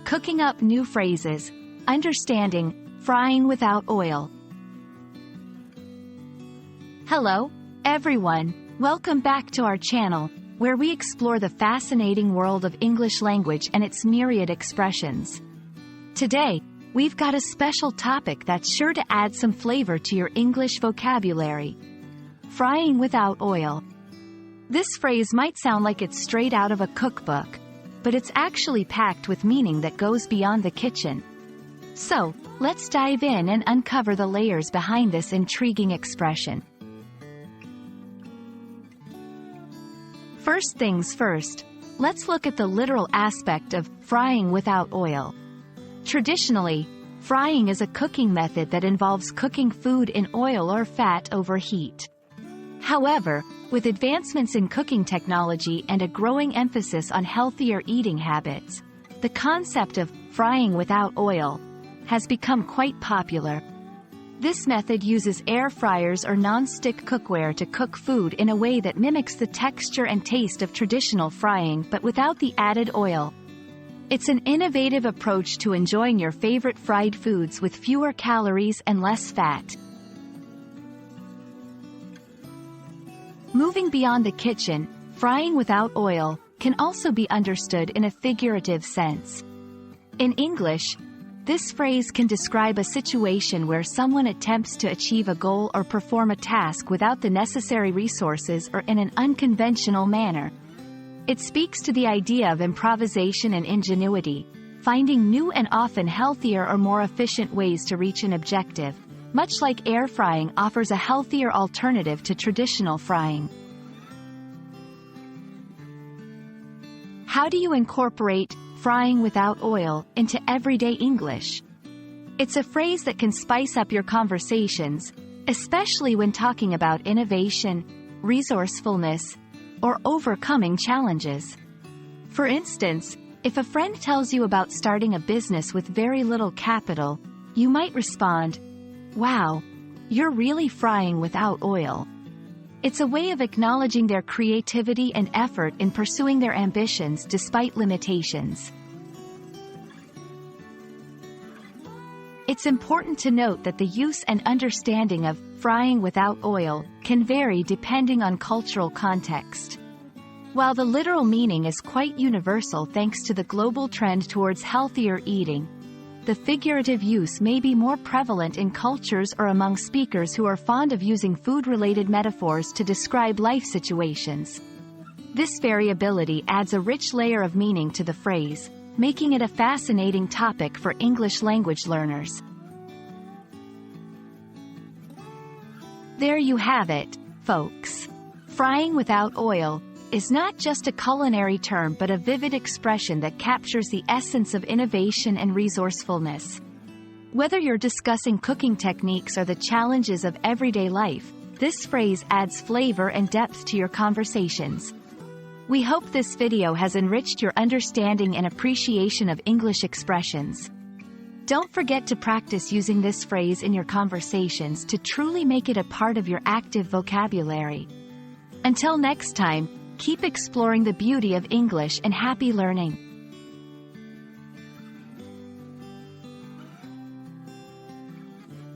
Cooking up new phrases, understanding frying without oil. Hello, everyone. Welcome back to our channel, where we explore the fascinating world of English language and its myriad expressions. Today, we've got a special topic that's sure to add some flavor to your English vocabulary. Frying without oil. This phrase might sound like it's straight out of a cookbook, but it's actually packed with meaning that goes beyond the kitchen. So, let's dive in and uncover the layers behind this intriguing expression. First things first, let's look at the literal aspect of frying without oil. Traditionally, frying is a cooking method that involves cooking food in oil or fat over heat. However, with advancements in cooking technology and a growing emphasis on healthier eating habits, the concept of frying without oil has become quite popular. This method uses air fryers or non-stick cookware to cook food in a way that mimics the texture and taste of traditional frying but without the added oil. It's an innovative approach to enjoying your favorite fried foods with fewer calories and less fat. Moving beyond the kitchen, frying without oil can also be understood in a figurative sense. In English, this phrase can describe a situation where someone attempts to achieve a goal or perform a task without the necessary resources or in an unconventional manner. It speaks to the idea of improvisation and ingenuity, finding new and often healthier or more efficient ways to reach an objective, much like air frying offers a healthier alternative to traditional frying. How do you incorporate frying without oil into everyday English? It's a phrase that can spice up your conversations, especially when talking about innovation, resourcefulness, or overcoming challenges. For instance, if a friend tells you about starting a business with very little capital, you might respond, "Wow, you're really frying without oil." It's a way of acknowledging their creativity and effort in pursuing their ambitions despite limitations. It's important to note that the use and understanding of frying without oil can vary depending on cultural context. While the literal meaning is quite universal thanks to the global trend towards healthier eating, the figurative use may be more prevalent in cultures or among speakers who are fond of using food-related metaphors to describe life situations. This variability adds a rich layer of meaning to the phrase, making it a fascinating topic for English language learners. There you have it, folks. Frying without oil is not just a culinary term but a vivid expression that captures the essence of innovation and resourcefulness. Whether you're discussing cooking techniques or the challenges of everyday life, this phrase adds flavor and depth to your conversations. We hope this video has enriched your understanding and appreciation of English expressions. Don't forget to practice using this phrase in your conversations to truly make it a part of your active vocabulary. Until next time, keep exploring the beauty of English and happy learning.